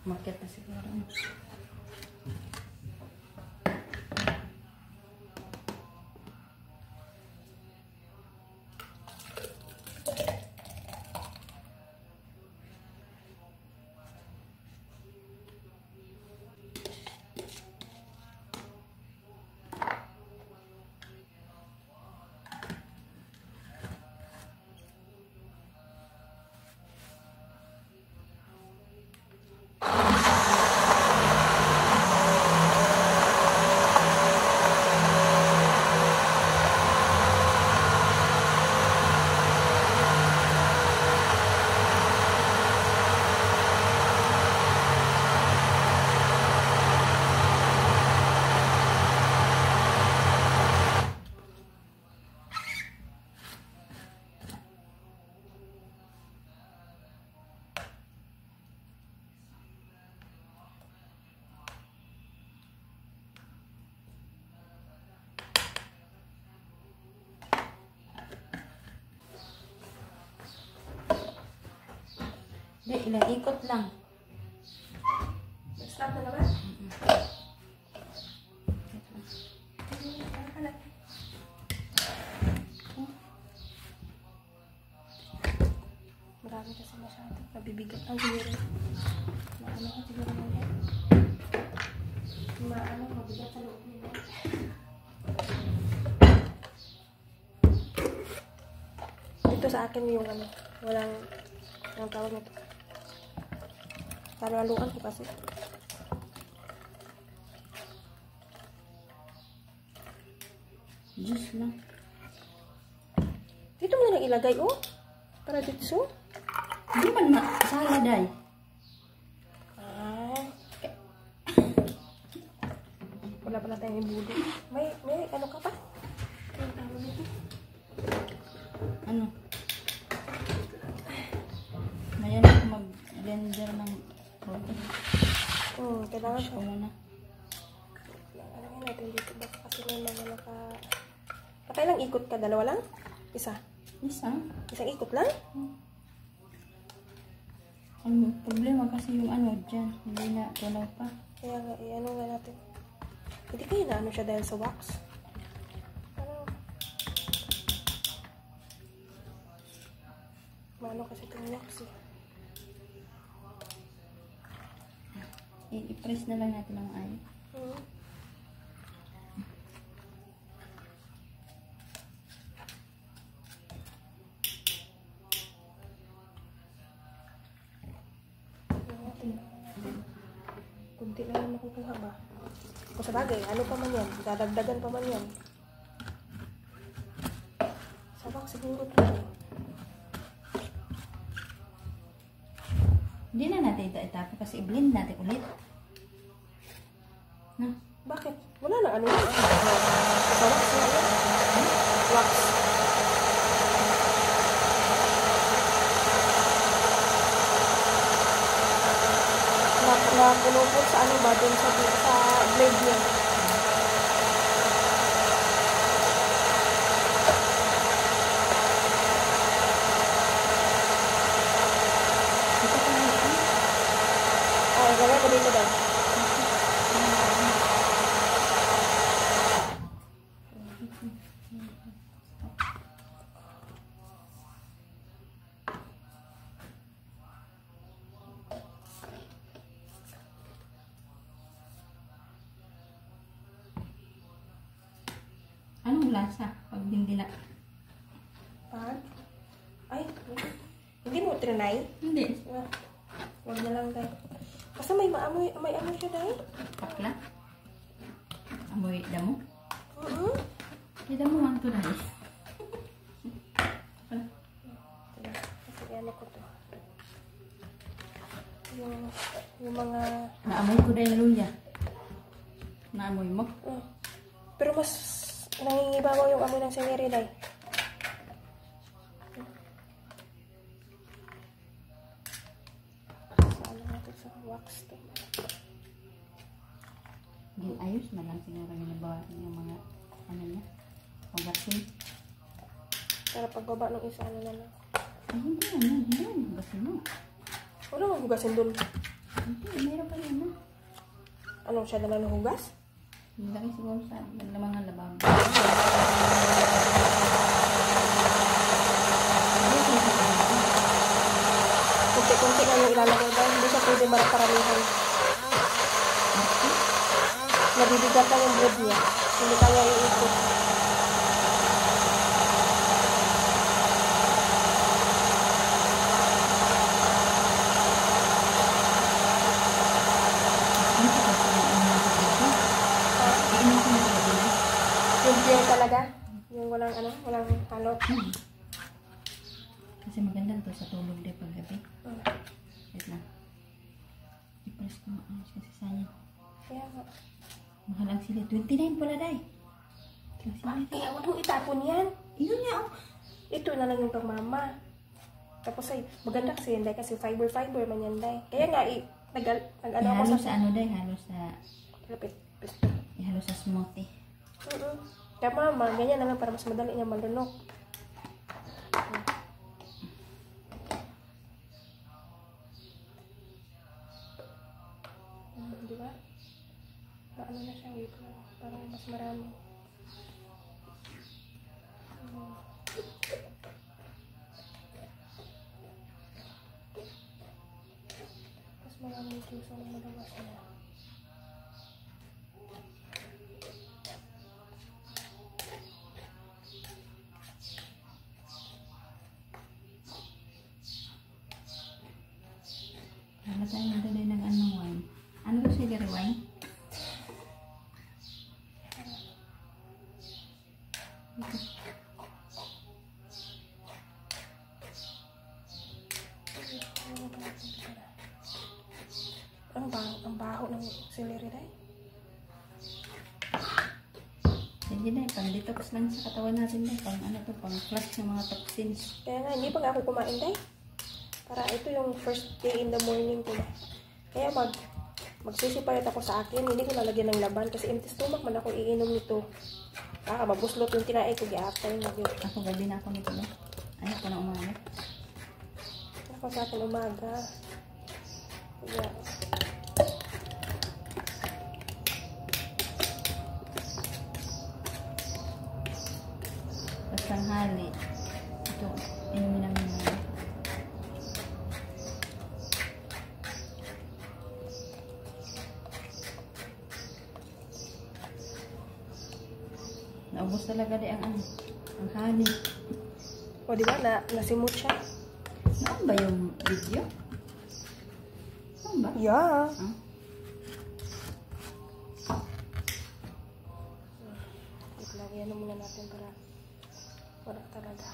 Market na siguro. Hindi, ilang ikot lang. Stop na naman? Marami kasi masyado. Mabibigat ang siguro. Maano ka siguro nila. Mabigat sa loob nila. Dito sa akin yung walang tawag nito. Halo-haluan ko kasi. Juice lang. Dito mo na lang ilagay, oh. Para dito. Hindi man salad ay. Wala pala tayong ibudo. May ano ka pa? May tawag dito. Ano? Mayan ako mag-blender ng protein. Kailangan ko muna. Alagay natin dito. Baka kasi may mga nakailang ikot ka? Dalawa lang? Isa? Isang ikot lang? Ang problema kasi yung dyan. Hindi na tunaw pa. Kaya nga, ano nga natin. Hindi kayo na siya dahil sa wax? Maano kasi itong wax eh. I-press na lang natin ang ay. Kunti lang yung makukuha ba? Kung sa bagay, ano pa man yan? Dadagdagan pa man yan. Sa wax siguro ito. Hindi na natin ito itapon kasi i-blend natin ulit. No? Bakit? Wala na ano yun. Sa wax na yun. Wax. Napunupot sa ano ba dun sa blade niya. Gawin ko dito daw. Anong lasa pag hindi na? Ay, hindi mo trinay? Hindi. Huwag na lang tayo. Kasi may amoy siya dahil. Pakla? Amoy damo? May damo man to dahil. Kasi ano ko to. Yung mga... Naamoy ko dahil luya. Naamoy mo? Pero mas nangingibabaw yung amoy ng sangere dahil. Wax to. Ayos na lang siguro ginabawa yung mga niya pagasin. Para pagbaba ng isa na lang. Hindi hugasin mo. Wala mong hugasin dun. Hindi, meron pa yun, no? Anong siya na hugas? Laki siguro sa mga lababo. Kunti-kunti na yung ilalagay dahil hindi siya pwede maraparamihan. Nabibigat lang yung bread niya. Hindi kaya iikot. Yung pure talaga. Yung walang walang halo. Kasi maganda to sa tulog din paggabi. Wait lang. I-press ko maayos kasi sayang. Kaya nga. Mahal ang sila. 29 pala, day. Kaya huwag mong itapon yan. Yun niya, oh. Ito na lang yung pang mama. Tapos ay, maganda kasi yan, day, kasi fiber man yan, day. Kaya nga, nag-ano ako Ihalo sa ano, day. Halo sa... Lapit. Ihalo sa smoothie. Kaya mama, ganyan na lang para mas madali niya malunok. Di ba? Paano na siya, wait lang. Parang mas marami. Mas marami juice ang malabas niya. Hala tayo na day nag-ano wine. Ano ba siya gari wine? Ang baho ng celery day. Hindi day, pang detox lang sa katawan natin day. Pang ano to, pang flush ng mga toxins. Kaya nga, hindi pa nga ako kumain day. Para ito yung first day in the morning ko na. Kaya magsisipayat ako sa akin. Hindi ko nalagyan ng laban kasi empty stomach man ako iinom nito. Mabuslot yung tinae ko giapay na yun. Ako gabi na ako nito no. Ayaw ko na umaga. Ako sa akin umaga. Kaya Tapos tanghali. Ito, inumin namin mga. Naubos talaga di ang honey. o diba nasimot siya? Saan ba yung video? Saan ba? Yeah. Huh? Lagyan na muna natin para wala talaga.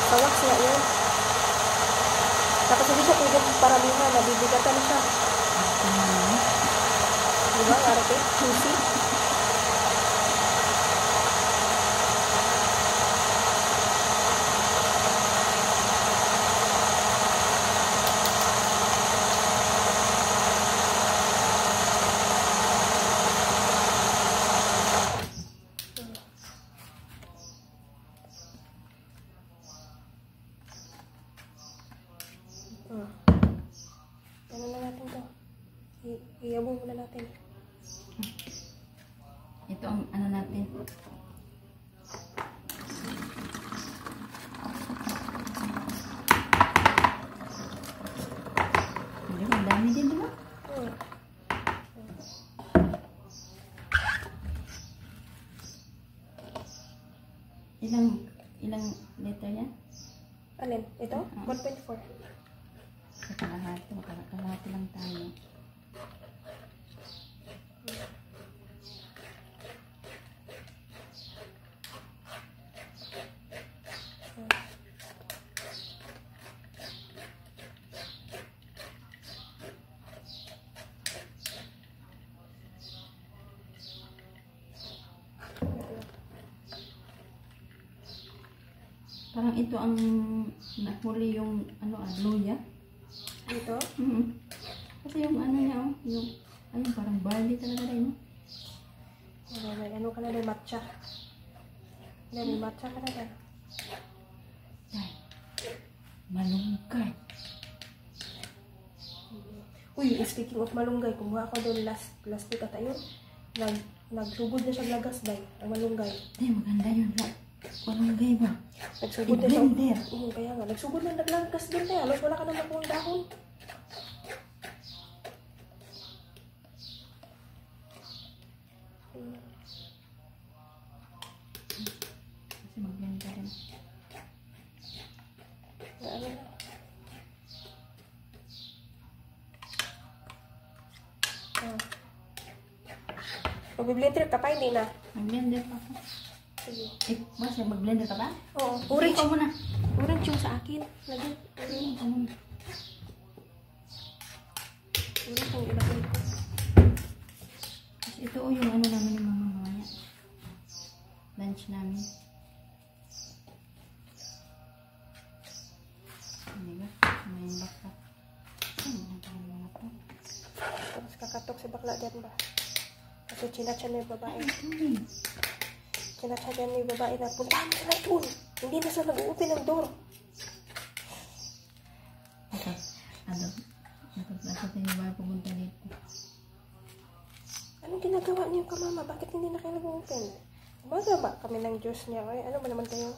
Kawas nga yun. Tapos hindi siya pwede paramihan. Nabibigatan na siya. Diba? Arte? Juicy? Ano na natin to? Iyabong muna natin. Ito ang ano natin. Hindi, ang dami din, di ba? Ilang liter yan? Alin? Ito? 1.4. Kalahati lang tayo. Parang ito ang nahuli yung luya. Dito? Kasi yung ano niya, yung ayun, parang barley talaga rin, no? May ano ka na rin, matcha. Dali, matcha ka na dyan. Day. Malunggay. Uy, speaking of malunggay, kumuha ako doon last week at ayun. Nagsugod na siya lagas, day. Ang malunggay. Day, maganda yun. Malunggay ba? Nagsugod na siya. I-blender. Kaya nga, nagsugod na naglagas din tayo. Alos, wala ka na makuha dahon. Kasi mag-blender rin. Ano na. Mag-blender ka pa, hindi na. Mag-blender pa ako. Sige. Masya, mag-blender ka ba? Oo. Orange Orange. ka muna. Orange yung sa akin. Lagi. Orange ka muna. Orange yung ilagay ko. Kasi ito yung ano namin yung mga mamaya. Lunch namin. Ano ba? May bakla. Ano na mga to? Tapos kakatok si bakla dyan ba? Kasi chinachan na yung babae. Chinachan dyan yung babae na puntahan mo sila doon. Hindi na sila nag-open ng door. Okay. Ano? Nakaplasot na yung mga pumunta dito. Anong ginagawa niyo ka, mama? Bakit hindi na kayo nag-open? Umaga ba kami ng juice niya? Ay, ano ba naman kayo?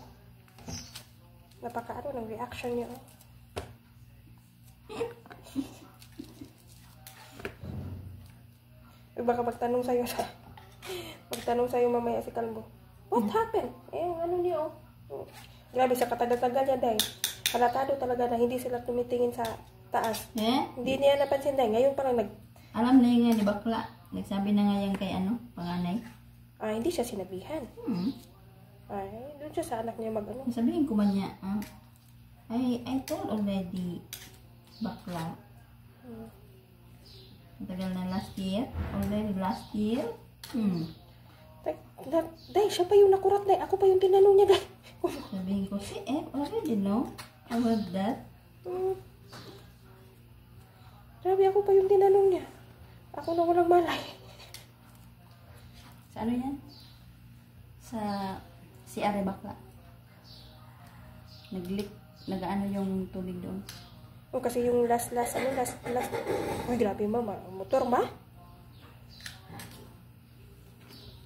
Napaka-ano ng reaction niyo? Baka magtanong sa'yo sa... magtanong sa'yo mamaya si Kalbo. What happened? Eh, ano niya, oh. Grabe, sa katagal-tagal niya, day. Halatado talaga na hindi sila tumitingin sa taas. Hindi niya napansin, day. Ngayon parang Alam na yung nga ni bakla. Nagsabi na nga yan kay ano, panganay. hindi siya sinabihan. Ay, doon siya sa anak niya mag-ano. Sabihin ko man niya, I told already bakla. Tagal na last year. Already last year. Day, siya pa yung nakurat, day. Ako pa yung tinanong niya, day. Sabihin ko, si already know about that. Grabe, ako pa yung tinanong niya. Ako na walang malay. Sa ano yan? Sa si Are bakla. Nag-leak. Nag-ano yung tubig doon. Kasi yung last. Uy, grabe, mama. Motor, ma?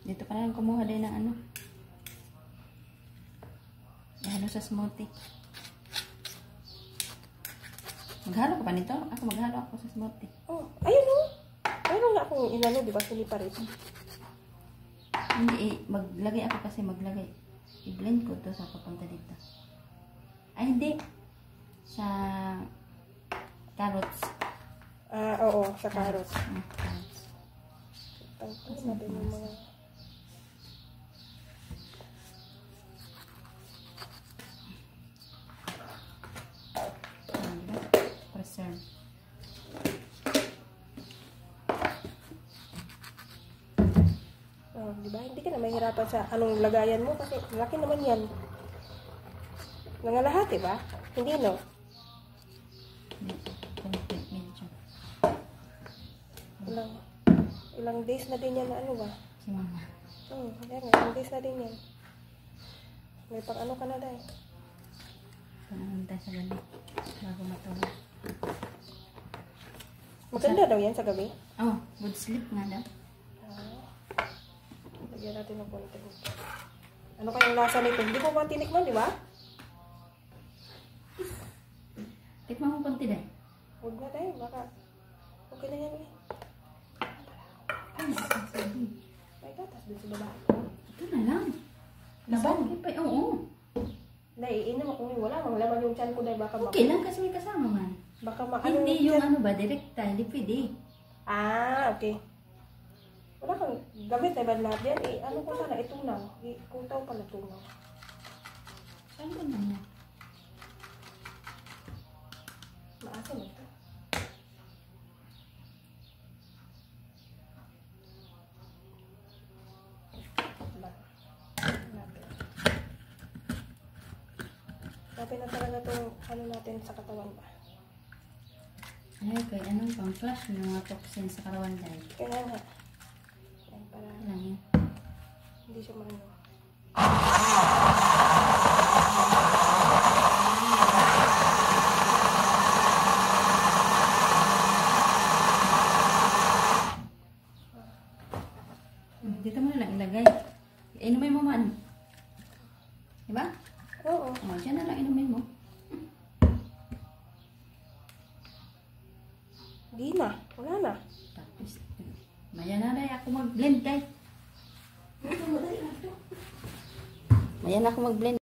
Dito ka na lang kumuha din ng ano. Ihalo sa smoothie. Maghalo ka pa nito? Ako maghalo ako sa smoothie. Ayun o. Mayroon nga akong inano, di ba? Sinipa rin. Hindi, maglagay ako kasi maglagay. I-blend ko to sa papunta dito. Ay, hindi. Sa carrots. Oo, sa carrots. Carrots. Tangkol natin yung mga... Preserve. Di ba? Hindi ka na mahirapan sa anong lagayan mo kasi laki naman yan. Nangalahati ba? Hindi, no? Medyo. Ilang days na din yan na ano ba? Si mama. Ilang days na din yan. May pang ano ka na dahil. Panahantay sa gabi. Bago matulog. Maganda daw yan sa gabi. Oh, good sleep nga daw. Lagyan natin ng konti. Ano kayang lasa nito? Hindi ko pa tinikman, di ba? Tikman mo konti dahil. Huwag na tayo, baka okay na yan eh. Ay, sabi. May gatas dun sa babae. Ito na lang. Laban? Oo. Naiinom ako ngayon. Wala mang laman yung tiyan ko dahil baka Okay lang kasi may kasama man. Baka maano Hindi yung ano ba, direkta, hindi pwede. Okay. Wala kang gamit na ba lahat yan? Ano ko sana, itunaw. Kutaw pala tunaw. Saan ko na yan? Maasim ito. Natin na talaga itong ano natin sa katawan ba? Ay, kay anong pang-flash yung mga toxin sa karawan dahil. Kaya nga. Yan, para Lang yan. hindi siya maano. Dito mo na lang ilagay. Inumin mo man. Diba? Oo. O, dyan na lang inumin mo. Di na. Wala na. Tapos, maya na rin ako mag-blend, guys. Maya na ako mag-blend.